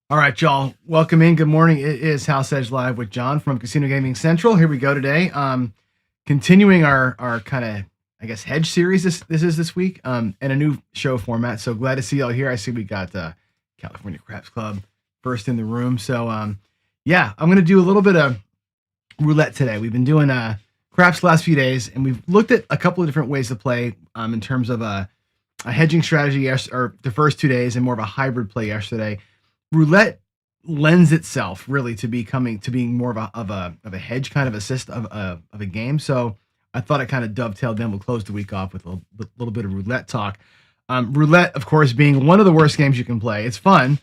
All right, y'all. Welcome in. Good morning. It is House Edge Live with John from Casino Gaming Central. Here we go today. Continuing our kind of hedge series. This week. And a new show format. So glad to see y'all here. I see we got California Craps Club first in the room. So yeah, I'm gonna do a little bit of roulette today. We've been doing craps the last few days, and we've looked at a couple of different ways to play in terms of a hedging strategy or the first 2 days, and more of a hybrid play yesterday. Roulette lends itself really to being more of a hedge kind of of a game. So I thought it kind of dovetailed. Then we'll close the week off with a little bit of roulette talk. Roulette, of course, being one of the worst games you can play. It's fun,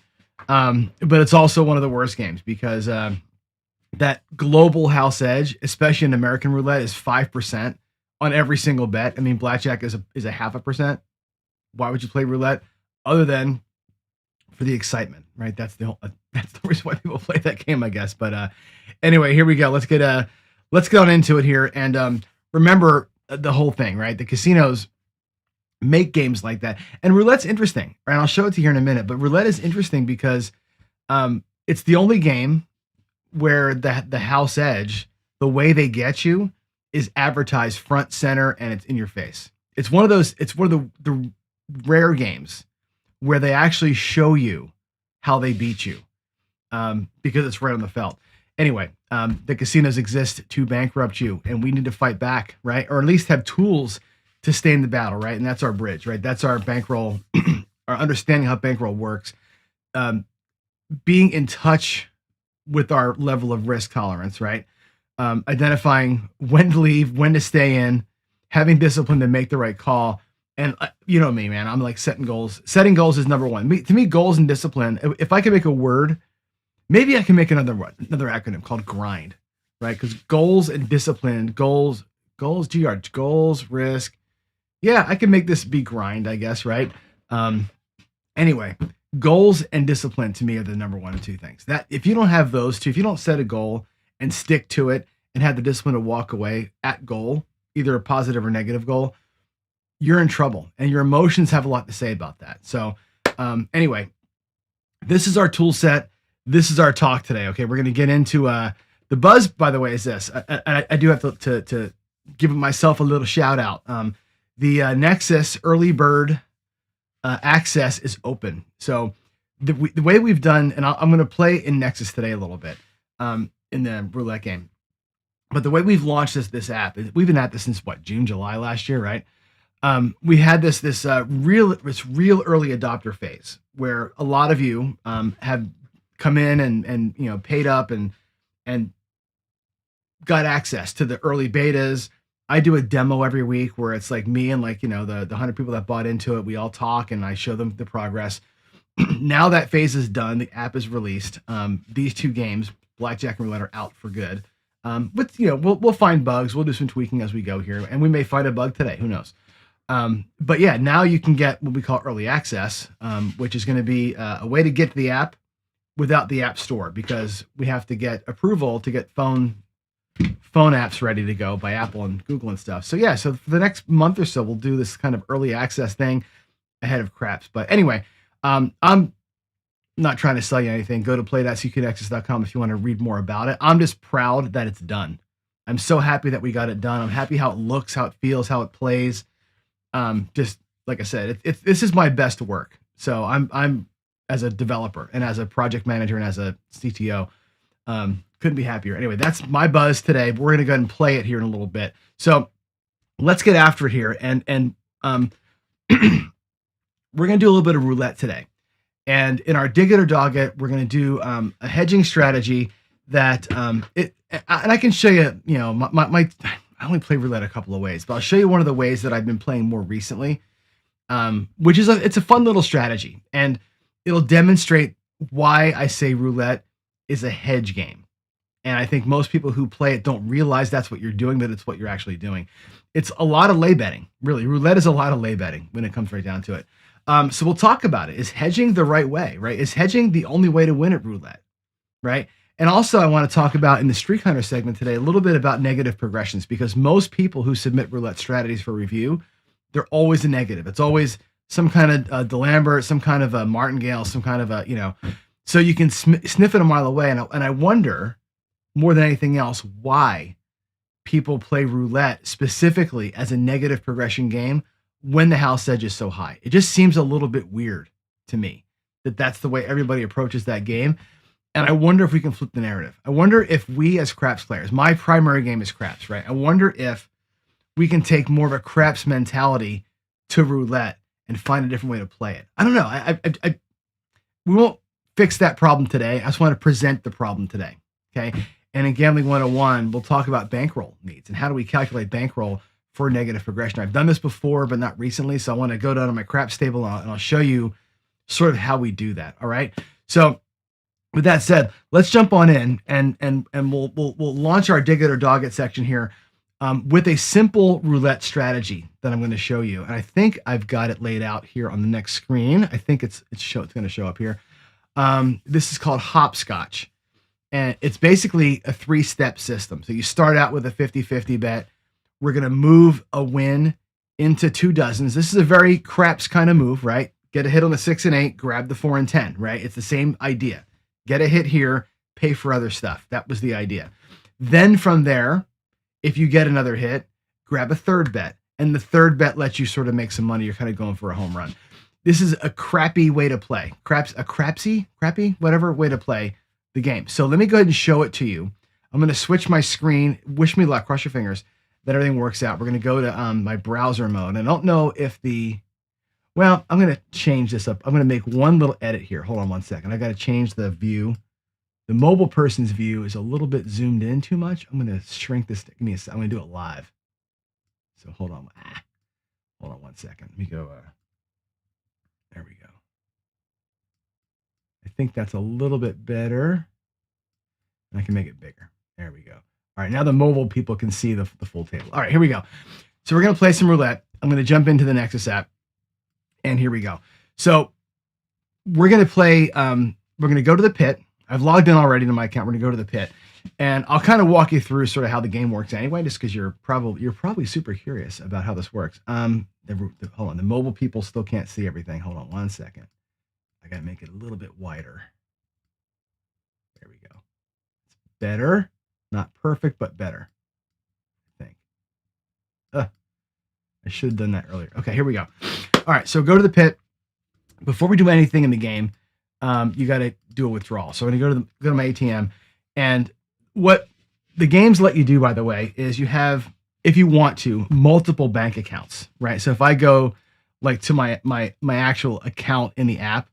but it's also one of the worst games because that global house edge, especially in American roulette, is 5% on every single bet. I mean, blackjack is a 0.5%. Why would you play roulette other than for the excitement, right? That's the reason why people play that game, I guess. But anyway, here we go. Let's get on into it here. And remember the whole thing, right? The casinos make games like that, and roulette's interesting, right? I'll show it to you here in a minute. But roulette is interesting because it's the only game where the house edge, the way they get you, is advertised front, center, and it's in your face. It's one of those. It's one of the rare games where they actually show you how they beat you, because it's right on the felt. Anyway, the casinos exist to bankrupt you, and we need to fight back, right? Or at least have tools to stay in the battle, right? And that's our bridge, right? That's our bankroll, our understanding how bankroll works, being in touch with our level of risk tolerance, right? Identifying when to leave, when to stay in, having discipline to make the right call. And you know me, man, I'm like setting goals. Setting goals is number one. To me, goals and discipline, if I can make a word, maybe I can make another acronym called GRIND, right? Because goals and discipline, goals, GR, goals, risk. Yeah, I can make this be GRIND, I guess, right? Anyway, goals and discipline to me are the number one and two things. That if you don't have those two, if you don't set a goal and stick to it and have the discipline to walk away at goal, either a positive or negative goal, you're in trouble, and your emotions have a lot to say about that. So anyway, this is our tool set. This is our talk today. Okay, we're going to get into the buzz. By the way, is this? I do have to give myself a little shout out. The Nexus early bird access is open. So the way we've done, and I'm going to play in Nexus today a little bit in the roulette game. But the way we've launched this app, we've been at this since June, July last year, right? We had this real early adopter phase where a lot of you have come in and paid up and got access to the early betas. I do a demo every week where it's like me and the 100 people that bought into it. We all talk and I show them the progress. Now that phase is done, the app is released. These two games, blackjack and roulette, are out for good. But we'll find bugs. We'll do some tweaking as we go here, and we may find a bug today. Who knows? But yeah, now you can get what we call early access, which is going to be a way to get to the app without the app store, because we have to get approval to get phone apps ready to go by Apple and Google and stuff. So yeah, so for the next month or so, we'll do this kind of early access thing ahead of craps. But anyway, I'm not trying to sell you anything. Go to play.cconnexus.com if you want to read more about it. I'm just proud that it's done. I'm so happy that we got it done. I'm happy how it looks, how it feels, how it plays. Just like I said, this is my best work. So I'm as a developer and as a project manager and as a CTO, couldn't be happier. Anyway, that's my buzz today. We're going to go ahead and play it here in a little bit. So let's get after it here. And we're going to do a little bit of roulette today. And in our dig it or dog it, we're going to do a hedging strategy that and I can show you, I only play roulette a couple of ways, but I'll show you one of the ways that I've been playing more recently, which is it's a fun little strategy, and it'll demonstrate why I say roulette is a hedge game. And I think most people who play it don't realize that's what you're doing, but it's what you're actually doing. It's a lot of lay betting, really. Roulette is a lot of lay betting when it comes right down to it. So we'll talk about it. Is hedging the right way, right? Is hedging the only way to win at roulette, right? And also I want to talk about in the Streak Hunter segment today, a little bit about negative progressions, because most people who submit roulette strategies for review, they're always a negative. It's always some kind of DeLambert, some kind of a martingale, some kind of a, So you can sniff it a mile away. And I wonder, more than anything else, why people play roulette specifically as a negative progression game when the house edge is so high. It just seems a little bit weird to me that that's the way everybody approaches that game. And I wonder if we can flip the narrative. I wonder if we as craps players, my primary game is craps, right? I wonder if we can take more of a craps mentality to roulette and find a different way to play it. I don't know. We won't fix that problem today. I just want to present the problem today. Okay. And in Gambling 101, we'll talk about bankroll needs and how do we calculate bankroll for negative progression. I've done this before, but not recently. So I want to go down to my craps table and I'll show you sort of how we do that. All right. So with that said, let's jump on in and we'll launch our dig it or dog it section here with a simple roulette strategy that I'm going to show you. And I think I've got it laid out here on the next screen. I think it's going to show up here. This is called hopscotch. And it's basically a 3-step system. So you start out with a 50-50 bet. We're going to move a win into 2 dozens. This is a very craps kind of move, right? Get a hit on the 6 and 8, grab the 4 and 10, right? It's the same idea. Get a hit here, pay for other stuff. That was the idea. Then from there, if you get another hit, grab a 3rd bet. And the 3rd bet lets you sort of make some money. You're kind of going for a home run. This is a crappy way to play. Crappy, whatever way to play the game. So let me go ahead and show it to you. I'm going to switch my screen. Wish me luck. Cross your fingers that everything works out. We're going to go to my browser mode. And I don't know if well, I'm going to change this up. I'm going to make one little edit here. Hold on one second. I got to change the view. The mobile person's view is a little bit zoomed in too much. I'm going to shrink this. Give me a second. I'm going to do it live. So hold on. Hold on one second. Let me go. There we go. I think that's a little bit better. And I can make it bigger. There we go. All right, now the mobile people can see the full table. All right, here we go. So we're going to play some roulette. I'm going to jump into the Nexus app. And here we go. So we're going to play, we're going to go to the pit. I've logged in already to my account. We're going to go to the pit. And I'll kind of walk you through sort of how the game works anyway, just because you're probably super curious about how this works. Hold on, the mobile people still can't see everything. Hold on one second. I got to make it a little bit wider. There we go. It's better. Not perfect, but better, I think. I should have done that earlier. Okay, here we go. All right, so go to the pit. Before we do anything in the game, you got to do a withdrawal. So I'm going to go to my ATM. And what the games let you do, by the way, is you have, if you want to, multiple bank accounts, right? So if I go like to my actual account in the app,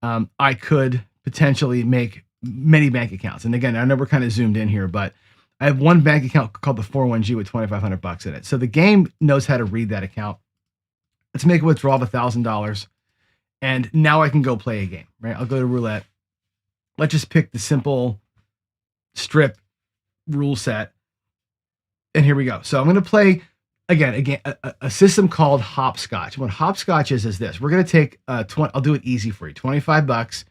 I could potentially make many bank accounts. And again, I know we're kind of zoomed in here, but I have one bank account called the 41G with $2,500 in it. So the game knows how to read that account. Let's make a withdrawal of $1,000. And now I can go play a game, right? I'll go to roulette. Let's just pick the simple strip rule set. And here we go. So I'm going to play again, a system called hopscotch. What hopscotch is this. We're going to take, I'll do it easy for you, $25.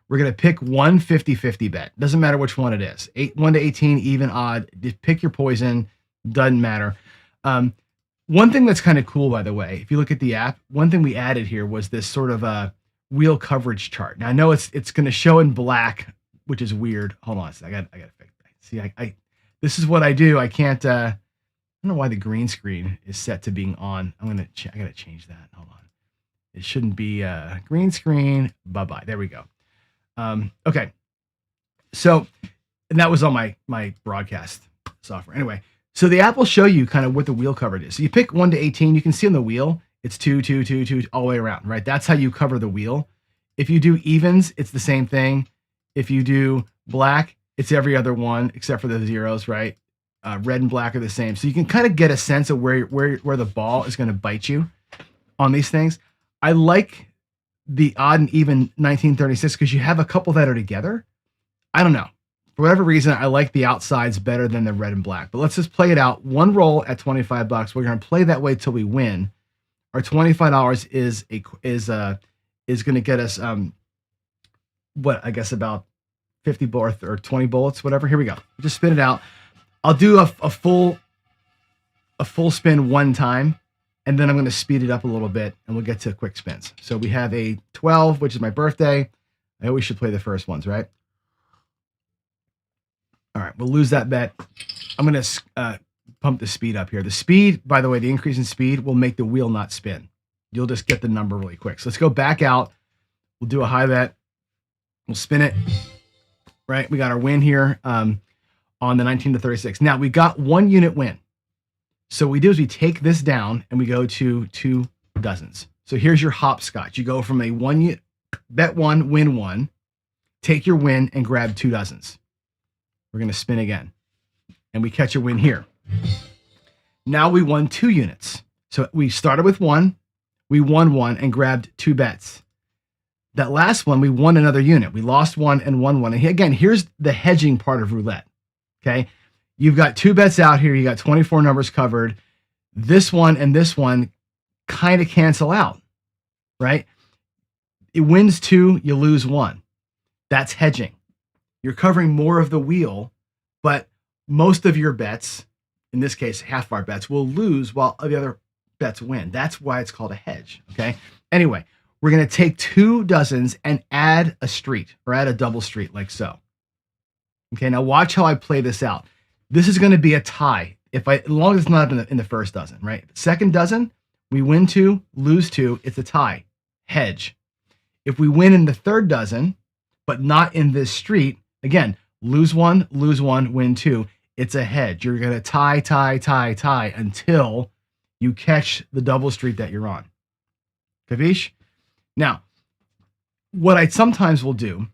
We're going to pick one 50-50 bet. Doesn't matter which one it is. 1 to 18, even, odd. Just pick your poison. Doesn't matter. One thing that's kind of cool, by the way, if you look at the app, one thing we added here was this sort of a wheel coverage chart. Now I know it's going to show in black, which is weird. Hold on a second. I got to fix that. See, this is what I do. I can't, I don't know why the green screen is set to being on. I got to change that. Hold on. It shouldn't be green screen. Bye-bye. There we go. Okay. So, and that was on my broadcast software. Anyway, so the app will show you kind of what the wheel coverage is. So you pick 1 to 18, you can see on the wheel, it's 2, 2, 2, 2, all the way around, right? That's how you cover the wheel. If you do evens, it's the same thing. If you do black, it's every other one except for the zeros, right? Red and black are the same. So you can kind of get a sense of where the ball is going to bite you on these things. I like the odd and even 1936 because you have a couple that are together. I don't know. For whatever reason, I like the outsides better than the red and black. But let's just play it out. One roll at $25. We're going to play that way till we win. Our $25 is going to get us what I guess about 50 bullets or 20 bullets, whatever. Here we go. Just spin it out. I'll do a full spin one time, and then I'm going to speed it up a little bit, and we'll get to quick spins. So we have a 12, which is my birthday. I always should play the first ones, right? All right, we'll lose that bet. I'm going to pump the speed up here. The speed, by the way, the increase in speed will make the wheel not spin. You'll just get the number really quick. So let's go back out. We'll do a high bet. We'll spin it. Right, we got our win here on the 19 to 36. Now we got 1 unit win. So what we do is we take this down and we go to 2 dozens. So here's your hopscotch. You go from a 1 unit, bet 1, win 1, take your win and grab 2 dozens. We're going to spin again and we catch a win here. Now we won 2 units. So we started with 1, we won 1 and grabbed 2 bets. That last one, we won another unit. We lost 1 and won 1. And again, here's the hedging part of roulette. Okay. You've got 2 bets out here. You got 24 numbers covered. This one and this one kind of cancel out, right? It wins 2, you lose 1. That's hedging. You're covering more of the wheel, but most of your bets, in this case, half of our bets, will lose while the other bets win. That's why it's called a hedge. Okay. Anyway, we're going to take 2 dozens and add a street or add a double street like so. Okay. Now watch how I play this out. This is going to be a tie. As long as it's not in the first dozen, right? Second dozen, we win 2, lose 2. It's a tie. Hedge. If we win in the third dozen, but not in this street, again, lose 1, win 2. It's a hedge. You're going to tie until you catch the double street that you're on. Capiche? Now, what I sometimes will do,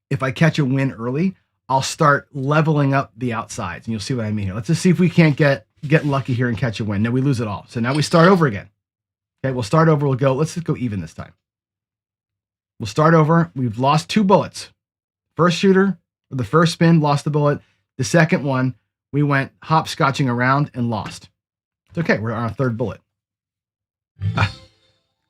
if I catch a win early, I'll start leveling up the outsides, and you'll see what I mean here. Let's just see if we can't get lucky here and catch a win. No, we lose it all. So now we start over again. Okay, we'll start over. Let's just go even this time. We'll start over. We've lost 2 bullets. First shooter, or the first spin, lost the bullet. The second one, we went hopscotching around and lost. It's okay. We're on our 3rd bullet.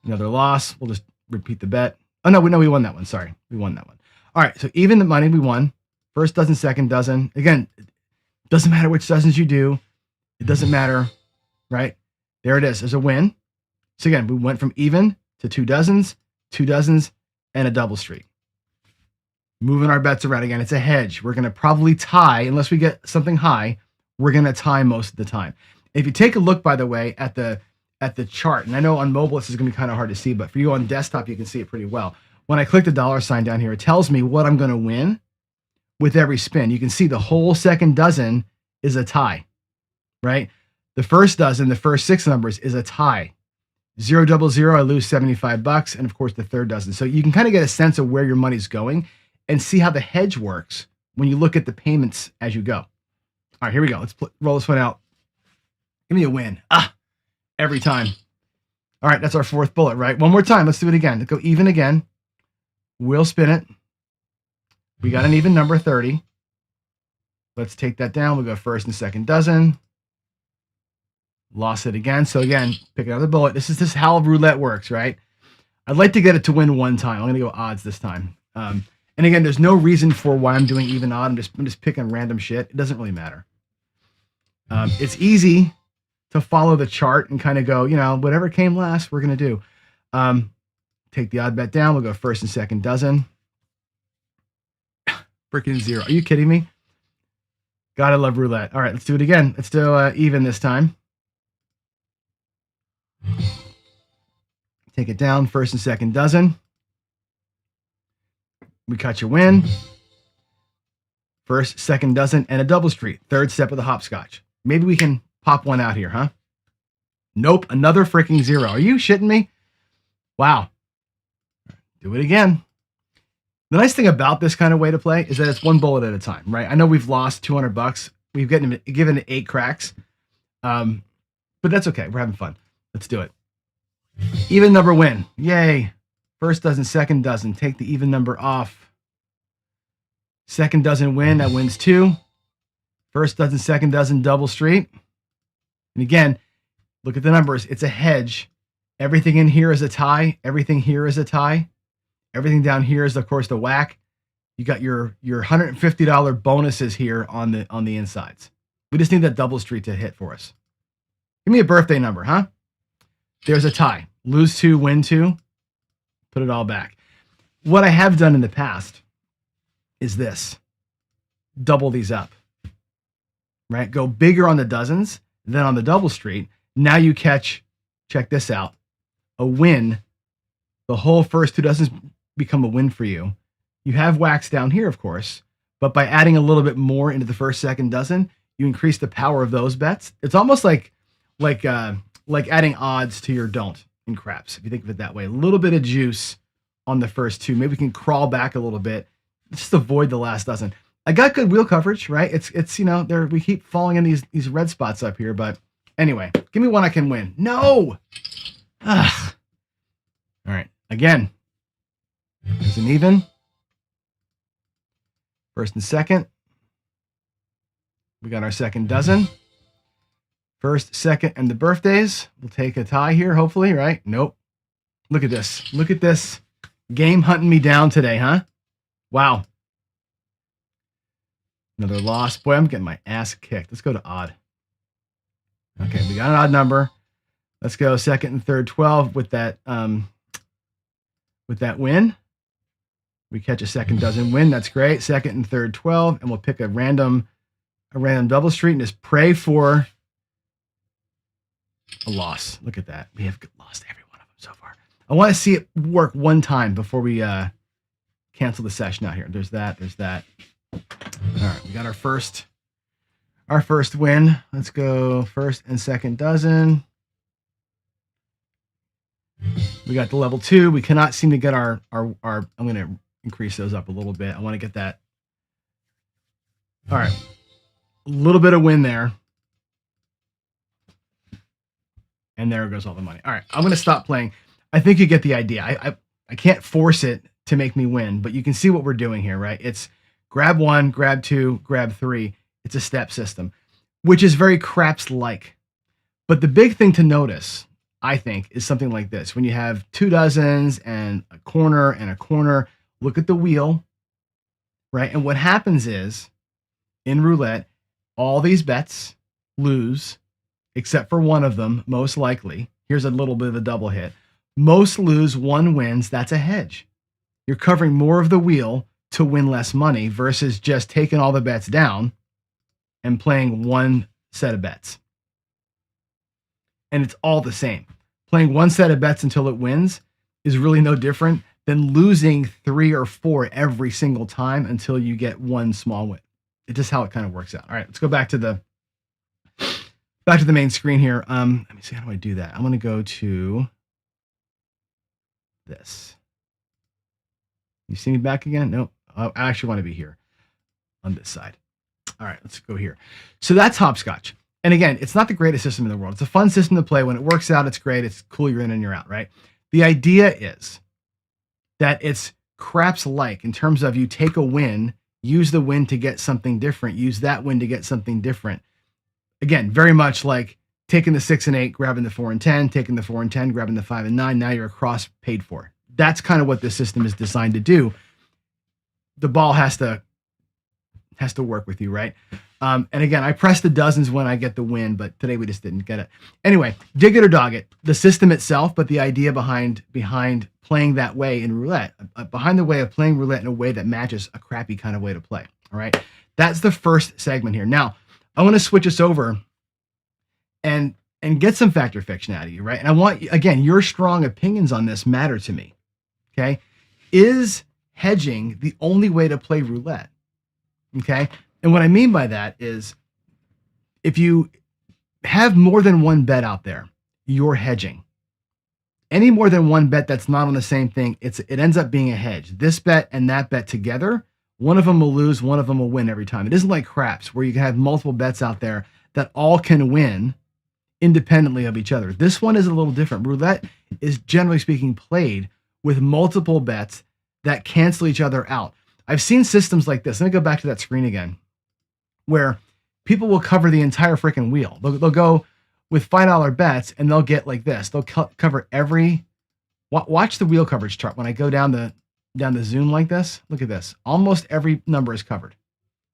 Another loss. We'll just repeat the bet. Oh, no, we won that one. Sorry. We won that one. All right. So even the money, we won. First dozen, second dozen. Again, it doesn't matter which dozens you do. It doesn't matter, right? There it is. There's a win. So again, we went from even to 2 dozens, and a double street. Moving our bets around again. It's a hedge. We're going to probably tie, unless we get something high, we're going to tie most of the time. If you take a look, by the way, at the chart, and I know on mobile this is going to be kind of hard to see, but for you on desktop, you can see it pretty well. When I click the $sign down here, it tells me what I'm going to win with every spin. You can see the whole second dozen is a tie, right? The first dozen, the first 6 numbers is a tie. 0 double 0, I lose $75, and of course the third dozen. So you can kind of get a sense of where your money's going and see how the hedge works when you look at the payments as you go. All right, here we go. Let's roll this one out. Give me a win. Every time. All right, that's our 4th bullet, right? One more time. Let's do it again. Let's go even again. We'll spin it. We got an even number, 30. Let's take that down. We'll go first and second dozen. Lost it again. So again, pick another bullet. This is how roulette works, right? I'd like to get it to win one time. I'm going to go odds this time. And again, there's no reason for why I'm doing even odd. I'm just picking random shit. It doesn't really matter. It's easy to follow the chart and kind of go, whatever came last, we're going to do. Take the odd bet down. We'll go first and second dozen. Freaking 0. Are you kidding me? Gotta love roulette. All right, let's do it again. Let's do even this time. Take it down, first and second dozen. We cut your win. First, second dozen, and a double street. Third step of the hopscotch. Maybe we can pop one out here, huh? Nope, another freaking 0. Are you shitting me? Wow. Do it again. The nice thing about this kind of way to play is that it's 1 bullet at a time, right? I know we've lost $200. We've given it 8 cracks. But that's okay. We're having fun. Let's do it. Even number win. Yay. First dozen, second dozen. Take the even number off. Second dozen win. That wins 2. First dozen, second dozen, double street. And again, look at the numbers. It's a hedge. Everything in here is a tie. Everything here is a tie. Everything down here is, of course, the whack. You got your $150 bonuses here on the insides. We just need that double street to hit for us. Give me a birthday number, huh? There's a tie. Lose 2, win 2. Put it all back. What I have done in the past is this: double these up, right? Go bigger on the dozens than on the double street. Now you catch, check this out, a win. The whole first 2 dozens become a win for you. You have wax down here, of course, but by adding a little bit more into the first, second dozen, you increase the power of those bets. It's almost like adding odds to your don't in craps, if you think of it that way. A little bit of juice on the first 2. Maybe we can crawl back a little bit, just avoid the last dozen. I got good wheel coverage, right? It's there. We keep falling in these red spots up here, but anyway, give me one I can win. No. Ugh. All right, again. There's an even. First and second. We got our second dozen. First, second, and the birthdays. We'll take a tie here, hopefully, right? Nope. Look at this. Look at this. Game hunting me down today, huh? Wow. Another loss. Boy, I'm getting my ass kicked. Let's go to odd. Okay, we got an odd number. Let's go second and third 12 with that win. We catch a second dozen win. That's great. Second and third 12, and we'll pick a random double street and just pray for a loss. Look at that. We have lost every one of them so far. I want to see it work one time before we cancel the session out here. There's that. There's that. All right, we got our first win. Let's go first and second dozen. We got the level 2. We cannot seem to get our I'm going to increase those up a little bit. I want to get that. All right. A little bit of win there. And there goes all the money. All right, I'm going to stop playing. I think you get the idea. I can't force it to make me win, but you can see what we're doing here, right? It's grab 1, grab 2, grab 3. It's a step system, which is very craps-like. But the big thing to notice, I think, is something like this. When you have 2 dozens and a corner, look at the wheel, right? And what happens is, in roulette, all these bets lose, except for one of them, most likely. Here's a little bit of a double hit. Most lose, one wins. That's a hedge. You're covering more of the wheel to win less money versus just taking all the bets down and playing one set of bets. And it's all the same. Playing one set of bets until it wins is really no different than losing 3 or 4 every single time until you get one small win. It's just how it kind of works out. All right, let's go back to the main screen here. Let me see, how do I do that? I'm going to go to this. You see me back again? No, I actually want to be here on this side. All right, let's go here. So that's hopscotch. And again, it's not the greatest system in the world. It's a fun system to play. When it works out, it's great. It's cool. You're in and you're out, right? The idea is that it's craps-like in terms of you take a win, use the win to get something different, use that win to get something different. Again, very much like taking the 6 and 8, grabbing the 4 and 10, taking the 4 and 10, grabbing the 5 and 9. Now you're across paid for. That's kind of what this system is designed to do. The ball has to work with you, right? And again, I press the dozens when I get the win, but today we just didn't get it. Anyway, dig it or dog it. The system itself, but the idea behind playing that way in roulette, behind the way of playing roulette in a way that matches a crappy kind of way to play. All right, that's the first segment here. Now, I want to switch us over and get some factor fiction out of you, right? And I want, again, your strong opinions on this matter to me. Okay, is hedging the only way to play roulette? Okay. And what I mean by that is if you have more than one bet out there, you're hedging. Any more than one bet that's not on the same thing, it ends up being a hedge. This bet and that bet together, one of them will lose, one of them will win every time. It isn't like craps where you can have multiple bets out there that all can win independently of each other. This one is a little different. Roulette is, generally speaking, played with multiple bets that cancel each other out. I've seen systems like this. Let me go back to that screen again, where people will cover the entire freaking wheel. They'll go with $5 bets and they'll get like this. They'll cover every, watch the wheel coverage chart. When I go down the zoom like this, look at this. Almost every number is covered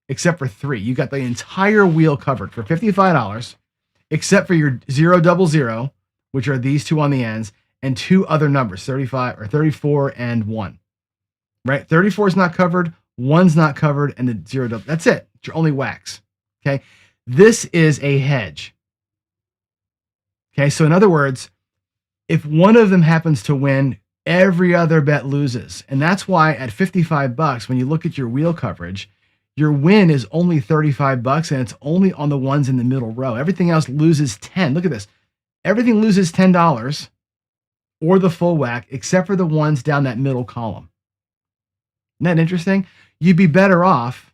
except for 3. You got the entire wheel covered for $55, except for your 0, 0, 0, which are these 2 on the ends, and 2 other numbers, 35 or 34 and 1. right? 34 is not covered, 1's not covered, and the 0 double. That's it. It's your only whacks. Okay. This is a hedge. Okay. So in other words, if one of them happens to win, every other bet loses. And that's why at $55, when you look at your wheel coverage, your win is only $35 and it's only on the ones in the middle row. Everything else loses 10. Look at this. Everything loses $10 or the full whack, except for the ones down that middle column. Isn't that interesting? You'd be better off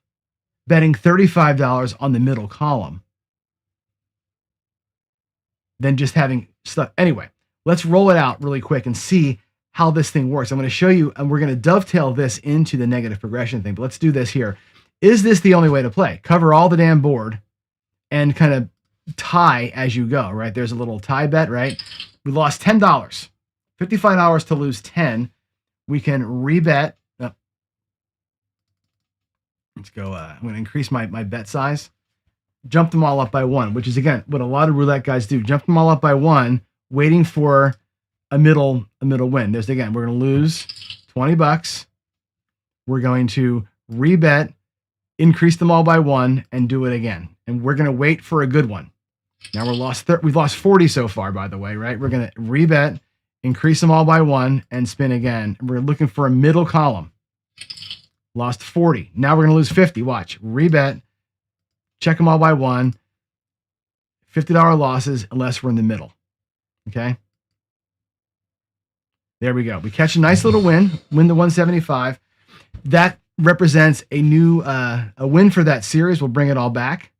betting $35 on the middle column than just having stuff. Anyway, let's roll it out really quick and see how this thing works. I'm going to show you, and we're going to dovetail this into the negative progression thing, but let's do this here. Is this the only way to play? Cover all the damn board and kind of tie as you go, right? There's a little tie bet, right? We lost $10, $55 to lose 10. We can rebet. Oh. Let's go. I'm going to increase my bet size. Jump them all up by 1, which is, again, what a lot of roulette guys do. Jump them all up by 1, waiting for a middle win. There's, again, we're going to lose $20. We're going to rebet, increase them all by 1, and do it again. And we're going to wait for a good one. Now we've lost 40 so far, by the way, right? We're going to rebet, increase them all by 1, and spin again. We're looking for a middle column. Lost 40. Now we're going to lose 50. Watch. Rebet, check them all by 1. $50 losses unless we're in the middle. Okay? There we go. We catch a nice little win the 175. That represents a new a win for that series. We'll bring it all back,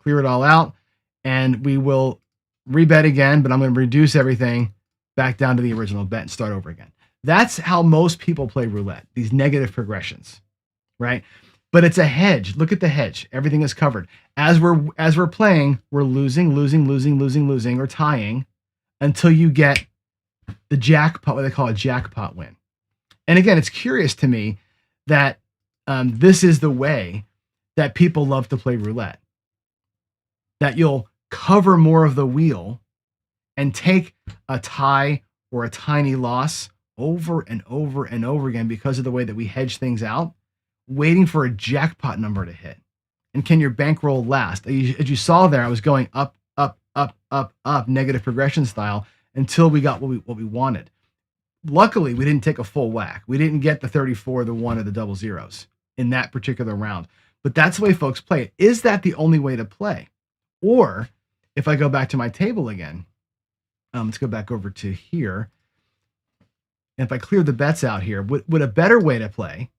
clear it all out, and we will rebet again, but I'm going to reduce everything back down to the original bet and start over again. That's how most people play roulette, these negative progressions, right? But it's a hedge. Look at the hedge. Everything is covered. As we're playing, we're losing, or tying until you get the jackpot, what they call a jackpot win. And again, it's curious to me that this is the way that people love to play roulette. That you'll cover more of the wheel and take a tie or a tiny loss over and over and over again because of the way that we hedge things out, waiting for a jackpot number to hit. And can your bankroll last? As you saw there, I was going up, negative progression style until we got what we wanted. Luckily, we didn't take a full whack. We didn't get the 34, the 1, or the double zeros in that particular round. But that's the way folks play it. Is that the only way to play? Or if I go back to my table again, let's go back over to here. And if I clear the bets out here, would a better way to play,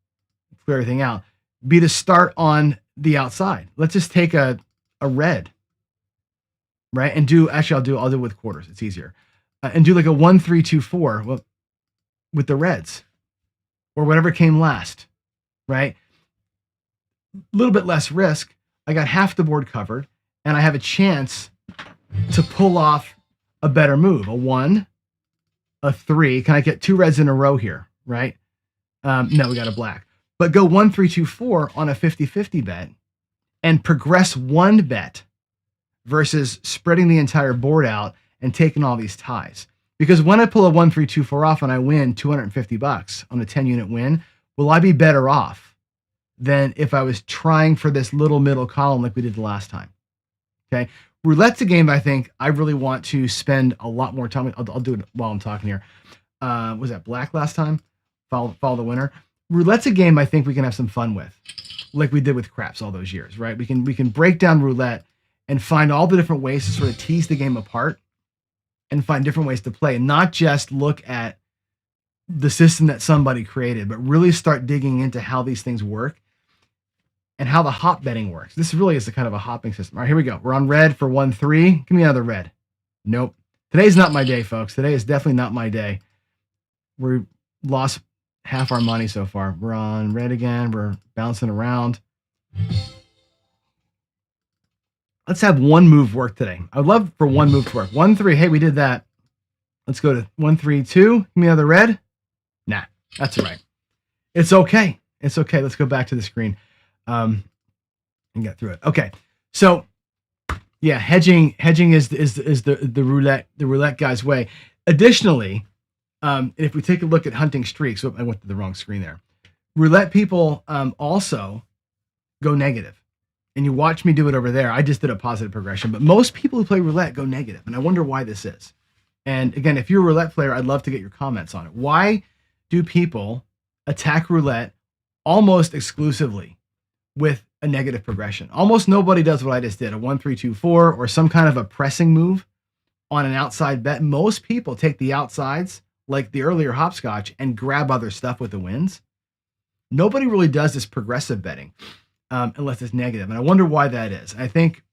clear everything out, be to start on the outside? Let's just take a red, right? And I'll do it with quarters. It's easier. And do like a 1, 3, 2, 4 with the reds or whatever came last, right? A little bit less risk. I got half the board covered and I have a chance to pull off a better move. A 1, a 3. Can I get 2 reds in a row here, right? No, we got a black. But go 1, 3, 2, 4 on a 50-50 bet and progress one bet versus spreading the entire board out and taking all these ties. Because when I pull a 1, 3, 2, 4 off and I win $250 on a 10-unit win, will I be better off than if I was trying for this little middle column like we did the last time? Okay. Roulette's a game I think I really want to spend a lot more time. I'll do it while I'm talking here. Was that black last time? Follow the winner. Roulette's a game I think we can have some fun with, like we did with craps all those years, right? We can break down roulette and find all the different ways to sort of tease the game apart and find different ways to play, and not just look at the system that somebody created, but really start digging into how these things work and how the hop betting works. This really is a kind of a hopping system. All right, here we go. We're on red for 1, 3. Give me another red. Nope. Today's not my day, folks. Today is definitely not my day. We lost half our money so far. We're on red again. We're bouncing around. Let's have one move work today. I'd love for one move to work. 1, 3. Hey, we did that. Let's go to 1, 3, 2. Give me another red. Nah, that's all right. It's okay. It's okay. Let's go back to the screen and get through it. Okay. So yeah, hedging is the roulette guy's way. Additionally, if we take a look at hunting streaks, I went to the wrong screen there. Roulette people also go negative. And you watch me do it over there. I just did a positive progression, but most people who play roulette go negative, and I wonder why this is. And again, if you're a roulette player, I'd love to get your comments on it. Why do people attack roulette almost exclusively with a negative progression? Almost nobody does what I just did, a 1-3-2-4 or some kind of a pressing move on an outside bet. Most people take the outsides, like the earlier hopscotch, and grab other stuff with the wins. Nobody really does this progressive betting unless it's negative. And I wonder why that is. I think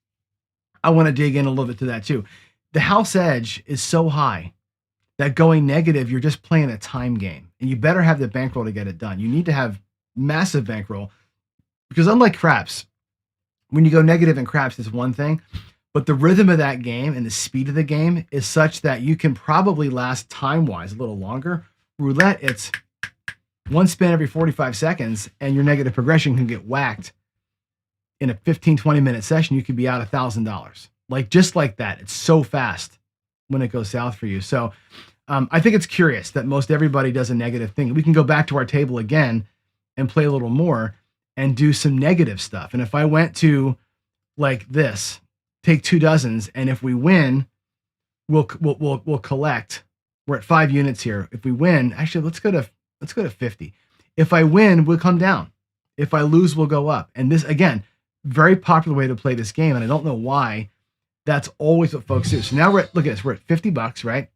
I want to dig in a little bit to that too. The house edge is so high that going negative, you're just playing a time game. And you better have the bankroll to get it done. You need to have massive bankroll because unlike craps, when you go negative in craps, it's one thing. But the rhythm of that game and the speed of the game is such that you can probably last time-wise a little longer. Roulette, it's one spin every 45 seconds, and your negative progression can get whacked in a 15, 20-minute session. You could be out $1,000. Like, just like that. It's so fast when it goes south for you. So I think it's curious that most everybody does a negative thing. We can go back to our table again and play a little more and do some negative stuff. And if I went to like this, take 2 dozens, and if we win, we'll collect. We're at 5 units here. If we win, actually, let's go to 50. If I win, we'll come down. If I lose, we'll go up. And this, again, very popular way to play this game, and I don't know why that's always what folks do. So now look at this. We're at $50, right?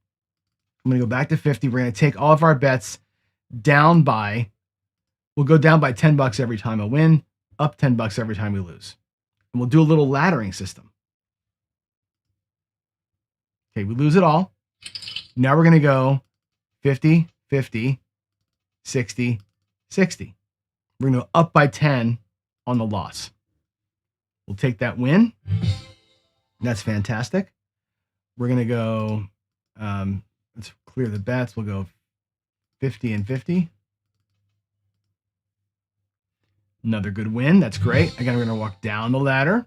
I'm going to go back to 50. We're going to take all of our bets down by, we'll go down by $10 every time I win, up $10 every time we lose. And we'll do a little laddering system. Okay, we lose it all. Now we're going to go 50, 50, 60, 60. We're going to go up by 10 on the loss. We'll take that win. That's fantastic. We're going to go, let's clear the bets. We'll go 50 and 50. Another good win. That's great. Again, we're going to walk down the ladder.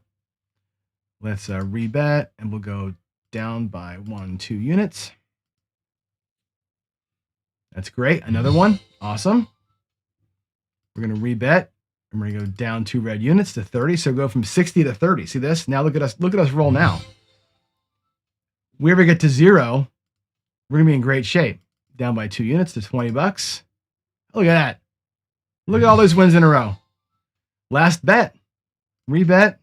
Let's rebet, and we'll go down by 1-2 units. That's great. Another one. Awesome. We're going to rebet, and we're going to go down 2 red units to 30. So go from 60 to 30. See this? Now look at us. Look at us roll now. We ever get to 0, we're going to be in great shape. Down by 2 units to $20. Look at that. Look at all those wins in a row. Last bet. Rebet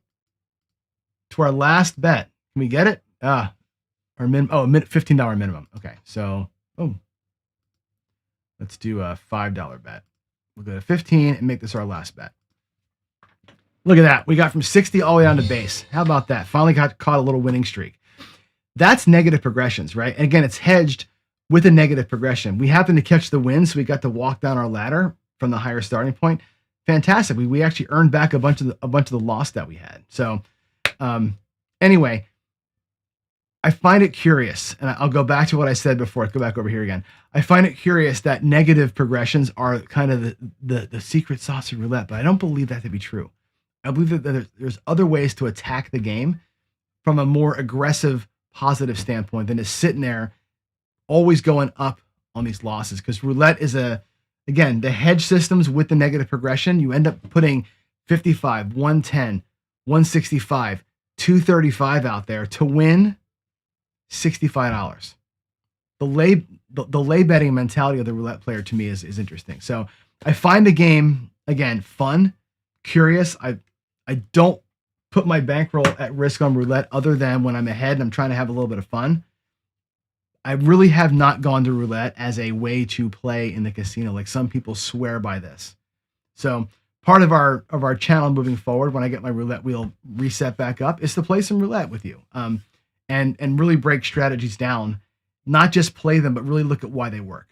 to our last bet. Can we get it? Our $15 minimum. Okay. So, let's do a $5 bet. We'll go to 15 and make this our last bet. Look at that. We got from 60 all the way down to base. How about that? Finally got caught a little winning streak. That's negative progressions, right? And again, it's hedged with a negative progression. We happened to catch the win, so we got to walk down our ladder from the higher starting point. Fantastic. We actually earned back a bunch of the loss that we had. So anyway, I find it curious, and I'll go back to what I said before. Go back over here again. I find it curious that negative progressions are kind of the secret sauce of roulette, but I don't believe that to be true. I believe that there's other ways to attack the game from a more aggressive, positive standpoint than just sitting there always going up on these losses. Because roulette is again, the hedge systems with the negative progression, you end up putting 55, 110, 165, 235 out there to win $65. The lay betting mentality of the roulette player to me is interesting. So I find the game, again, fun, curious. I don't put my bankroll at risk on roulette other than when I'm ahead and I'm trying to have a little bit of fun. I really have not gone to roulette as a way to play in the casino. Like some people swear by this. So part of our channel moving forward, when I get my roulette wheel reset back up, is to play some roulette with you. And really break strategies down, not just play them, but really look at why they work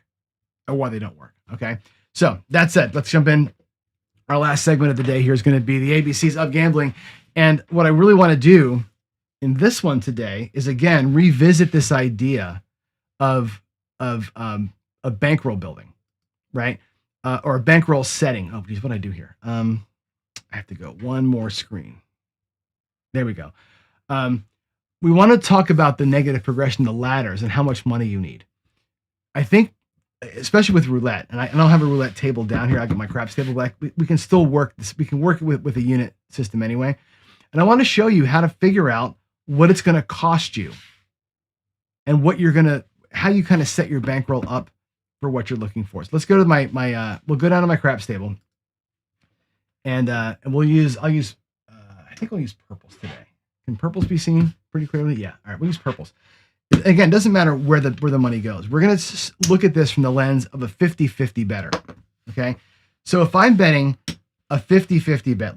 or why they don't work. Okay. So that said, let's jump in. Our last segment of the day here is going to be the ABCs of gambling. And what I really want to do in this one today is, again, revisit this idea of bankroll building, right? Or a bankroll setting. Oh, geez, what do I do here? I have to go one more screen. There we go. We want to talk about the negative progression, the ladders, and how much money you need. I think especially with roulette, and I don't have a roulette table down here. I got my craps table, but we can still work this. We can work with a unit system anyway. And I want to show you how to figure out what it's going to cost you and how you kind of set your bankroll up for what you're looking for. So let's go to we'll go down to my craps table, and I think I'll use purples today. Can purples be seen pretty clearly? Yeah. All right, we'll use purples. Again, it doesn't matter where the money goes. We're going to look at this from the lens of a 50-50 better. Okay. So if I'm betting a 50-50 bet,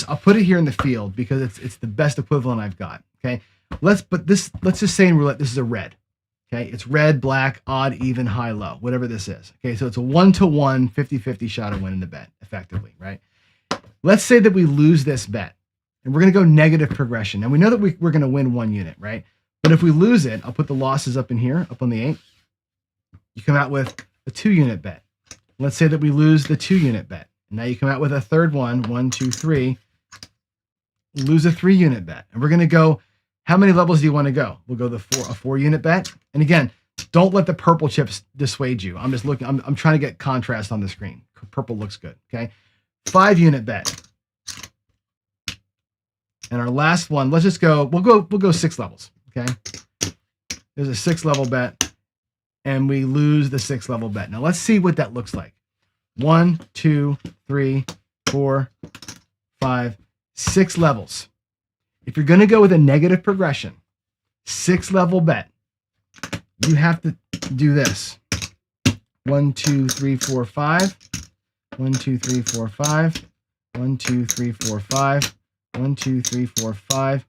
I'll put it here in the field because it's the best equivalent I've got. Okay. Let's just say in roulette, this is a red. Okay. It's red, black, odd, even, high, low, whatever this is. Okay. So it's a 1-to-1 50-50 shot of winning the bet effectively, right? Let's say that we lose this bet and we're going to go negative progression. Now we know that we're going to win 1 unit, right? But if we lose it, I'll put the losses up in here, up on the 8. You come out with a 2-unit bet. Let's say that we lose the 2-unit bet. And now you come out with a third one, 1, 2, 3. Lose a 3-unit bet. And we're going to go, how many levels do you want to go? We'll go a 4-unit bet. And again, don't let the purple chips dissuade you. I'm just looking, I'm trying to get contrast on the screen. Purple looks good, okay? 5-unit bet. And our last one, we'll go 6 levels. Okay, there's a 6-level bet, and we lose the 6-level bet. Now let's see what that looks like. 1, 2, 3, 4, 5, 6 levels. If you're going to go with a negative progression, 6-level bet, you have to do this. 1, 2, 3, 4, 5. 1, 2, 3, 4, 5. 1, 2, 3, 4, 5. 1, 2, 3, 4, 5.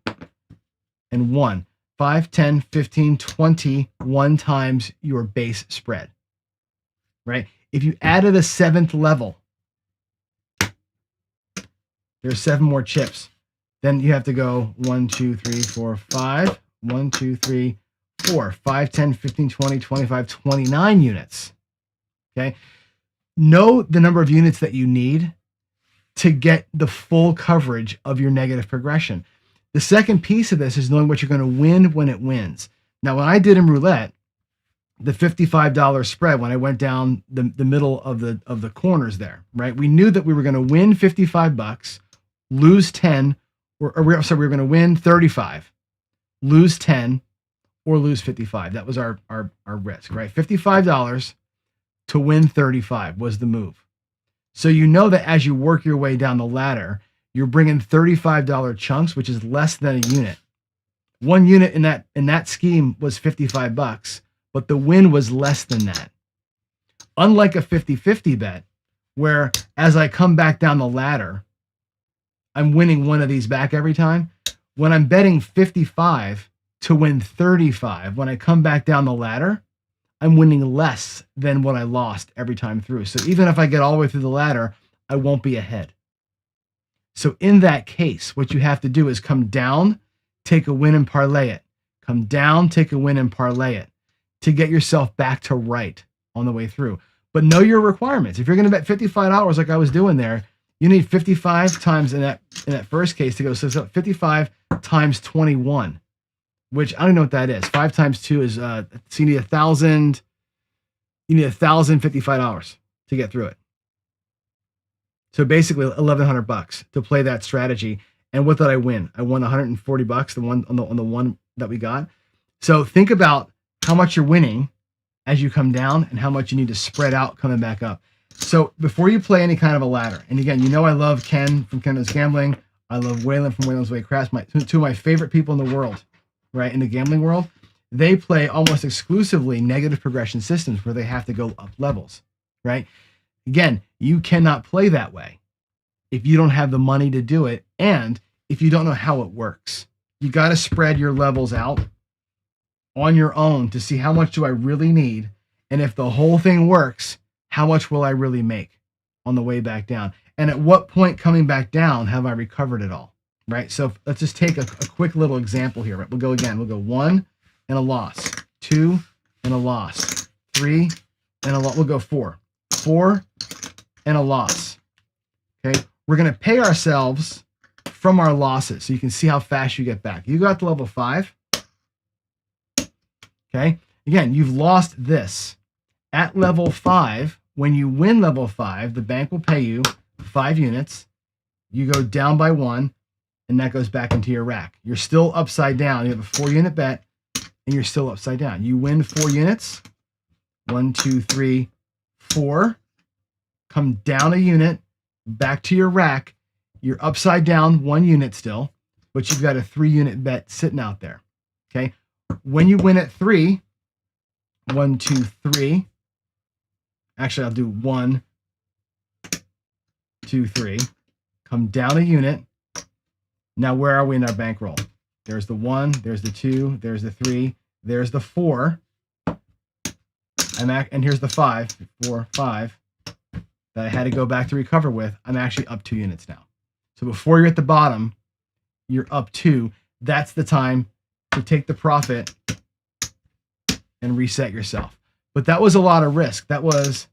And 1. 5, 10, 15, 20, 1 times your base spread, right? If you added a 7th level, there's 7 more chips. Then you have to go 1, 2, 3, 4, 5, 1, 2, 3, 4, 5, 10, 15, 20, 25, 29 units, okay? Know the number of units that you need to get the full coverage of your negative progression. The second piece of this is knowing what you're going to win when it wins. Now, when I did in roulette, the $55 spread, when I went down the middle of the corners there, right? We knew that we were going to win $55, lose 10, we were going to win 35, lose 10, or lose 55. That was our risk, right? $55 to win 35 was the move. So you know that as you work your way down the ladder, you're bringing $35 chunks, which is less than a unit. 1 unit in that scheme was $55, but the win was less than that. Unlike a 50-50 bet, where as I come back down the ladder, I'm winning one of these back every time. When I'm betting 55 to win 35, when I come back down the ladder, I'm winning less than what I lost every time through. So even if I get all the way through the ladder, I won't be ahead. So in that case, what you have to do is come down, take a win and parlay it. Come down, take a win and parlay it to get yourself back to right on the way through. But know your requirements. If you're going to bet $55 like I was doing there, you need 55 times in that first case to go. So 55 times 21, which I don't know what that is. 5 times 2 is, so you need 1,000. You need $1,055 to get through it. So basically $1,100 to play that strategy. And what did I win? I won $140, the one on the one that we got. So think about how much you're winning as you come down and how much you need to spread out coming back up. So before you play any kind of a ladder, and again, you know I love Ken from Ken Knows Gambling. I love Waylon from Waylon's Way Crafts, two of my favorite people in the world, right, in the gambling world. They play almost exclusively negative progression systems where they have to go up levels, right? Again, you cannot play that way if you don't have the money to do it and if you don't know how it works. You got to spread your levels out on your own to see how much do I really need, and if the whole thing works, how much will I really make on the way back down? And at what point coming back down have I recovered it all, right? So let's just take a quick little example here, right? We'll go again. We'll go 1 and a loss, 2 and a loss, 3 and a loss. We'll go 4. 4 and a loss. Okay, we're going to pay ourselves from our losses so you can see how fast you get back. You got to level 5. Okay, again, you've lost this. At level 5, when you win level 5, the bank will pay you 5 units. You go down by 1, and that goes back into your rack. You're still upside down. You have a 4-unit bet, and you're still upside down. You win 4 units. 1, 2, 3, 4. Come down a unit, back to your rack. You're upside down 1 unit still, but you've got a 3-unit bet sitting out there. Okay. When you win at 3, 1, 2, 3. Actually, I'll do 1, 2, 3. Come down a unit. Now, where are we in our bankroll? There's the 1, there's the 2, there's the 3, there's the 4. And here's the 5, 4, 5 that I had to go back to recover with. I'm actually up 2 units now. So before you're at the bottom, you're up 2. That's the time to take the profit and reset yourself. But that was a lot of risk. That was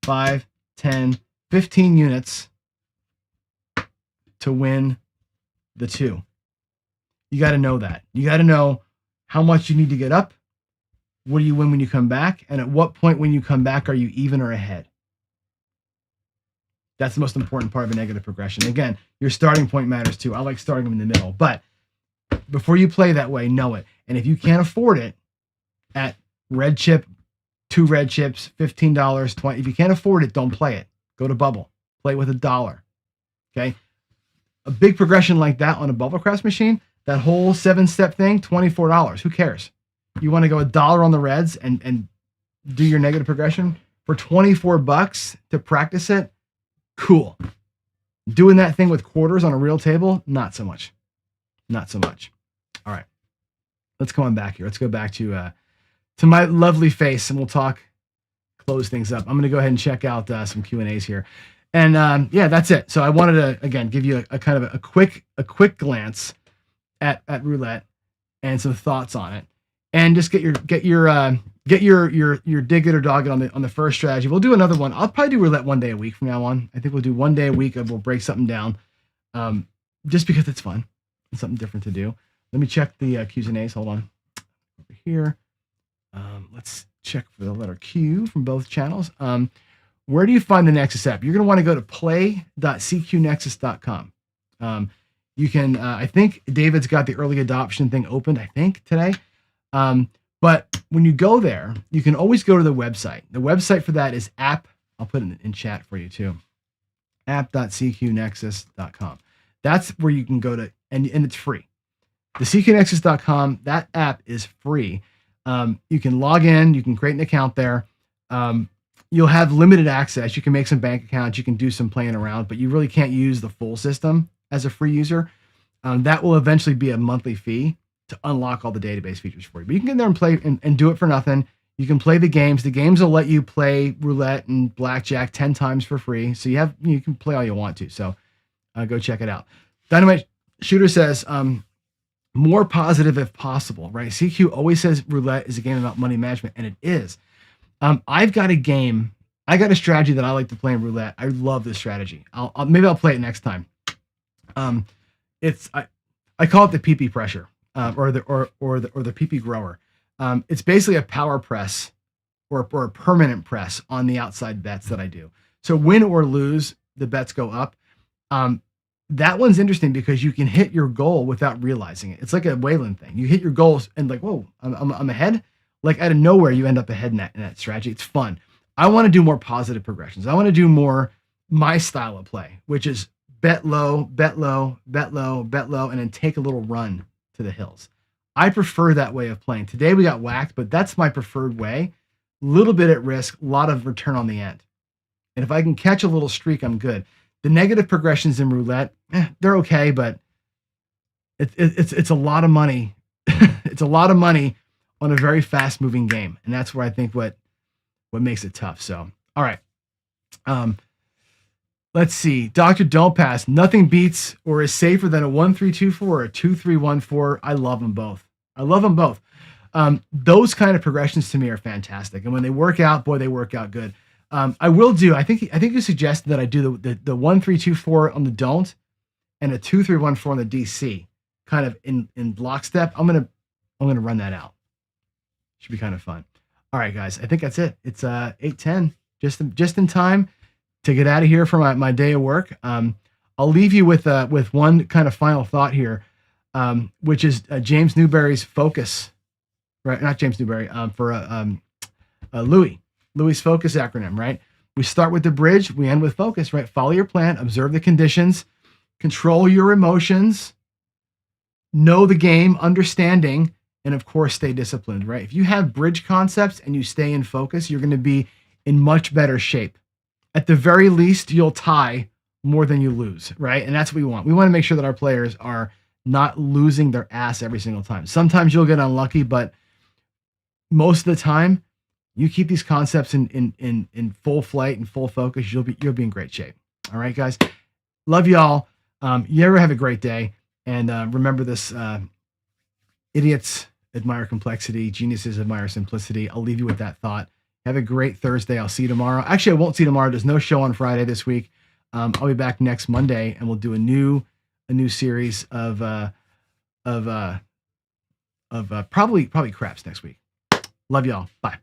5, 10, 15 units to win the 2. You got to know that. You got to know how much you need to get up. What do you win when you come back? And at what point when you come back are you even or ahead? That's the most important part of a negative progression. Again, your starting point matters too. I like starting them in the middle. But before you play that way, know it. And if you can't afford it at red chip, 2 red chips, $15, $20. If you can't afford it, don't play it. Go to bubble. Play with $1. Okay? A big progression like that on a bubble crash machine, that whole 7-step thing, $24. Who cares? You want to go $1 on the reds and do your negative progression for $24 to practice it? Cool. Doing that thing with quarters on a real table? Not so much. Not so much. All right. Let's come on back here. Let's go back to my lovely face, and we'll close things up. I'm going to go ahead and check out some Q&As here. And yeah, that's it. So I wanted to, again, give you a kind of a quick glance at roulette and some thoughts on it, and just get your dig it or dog it on the first strategy. We'll do another one. I'll probably do roulette 1 day a week from now on. I think we'll do 1 day a week of we'll break something down, just because it's fun and something different to do. Let me check the Q's and A's. Hold on. Over here. Let's check for the letter Q from both channels. Where do you find the Nexus app? You're going to want to go to play.cqnexus.com. You can, I think David's got the early adoption thing opened, I think, today. But when you go there, you can always go to the website. The website for that is app. I'll put it in chat for you too. app.cqnexus.com. That's where you can go to, and it's free. The cqnexus.com, that app is free. You can log in, you can create an account there. You'll have limited access. You can make some bank accounts, you can do some playing around, but you really can't use the full system as a free user. That will eventually be a monthly fee to unlock all the database features for you. But you can get there and play and do it for nothing. You can play the games. The games will let you play roulette and blackjack 10 times for free. So you can play all you want to. So go check it out. Dynamite Shooter says, more positive if possible, right? CQ always says roulette is a game about money management, and it is. I've got a strategy that I like to play in roulette. I love this strategy. Maybe I'll play it next time. I call it the PP pressure, or the PP grower. It's basically a power press or a permanent press on the outside bets that I do. So win or lose, the bets go up. That one's interesting because you can hit your goal without realizing it. It's like a Wayland thing. You hit your goals and like, whoa, I'm ahead. Like out of nowhere, you end up ahead in that strategy. It's fun. I want to do more positive progressions. I want to do more my style of play, which is bet low, bet low, bet low, bet low, and then take a little run to the hills. I prefer that way of playing. Today we got whacked, but that's my preferred way. A little bit at risk, a lot of return on the end. And if I can catch a little streak, I'm good. The negative progressions in roulette, they're okay, but it's a lot of money. It's a lot of money on a very fast moving game. And that's where I think what makes it tough. So, all right. Let's see. Dr. Don't Pass. Nothing beats or is safer than a 1-3-2-4 or a 2-3-1-4. I love them both. Those kind of progressions to me are fantastic. And when they work out, boy, they work out good. I will do, I think you suggested that I do the 1-3-2-4 on the don't and a 2-3-1-4 on the DC kind of in lockstep. I'm going to run that out. Should be kind of fun. All right, guys. I think that's it. It's 8:10, just in time to get out of here for my day of work. I'll leave you with one kind of final thought here, which is James Newberry's focus, right? Not James Newberry, Louis' focus acronym, right? We start with the bridge, we end with focus, right? Follow your plan, observe the conditions, control your emotions, know the game, understanding, and of course, stay disciplined, right? If you have bridge concepts and you stay in focus, you're going to be in much better shape. At the very least, you'll tie more than you lose, right? And that's what we want. We want to make sure that our players are not losing their ass every single time. Sometimes you'll get unlucky, but most of the time, you keep these concepts in full flight and full focus, you'll be in great shape. All right, guys. Love y'all. You ever have a great day. And remember this, idiots admire complexity, geniuses admire simplicity. I'll leave you with that thought. Have a great Thursday. I'll see you tomorrow. Actually, I won't see you tomorrow. There's no show on Friday this week. I'll be back next Monday, and we'll do a new series of probably craps next week. Love y'all. Bye.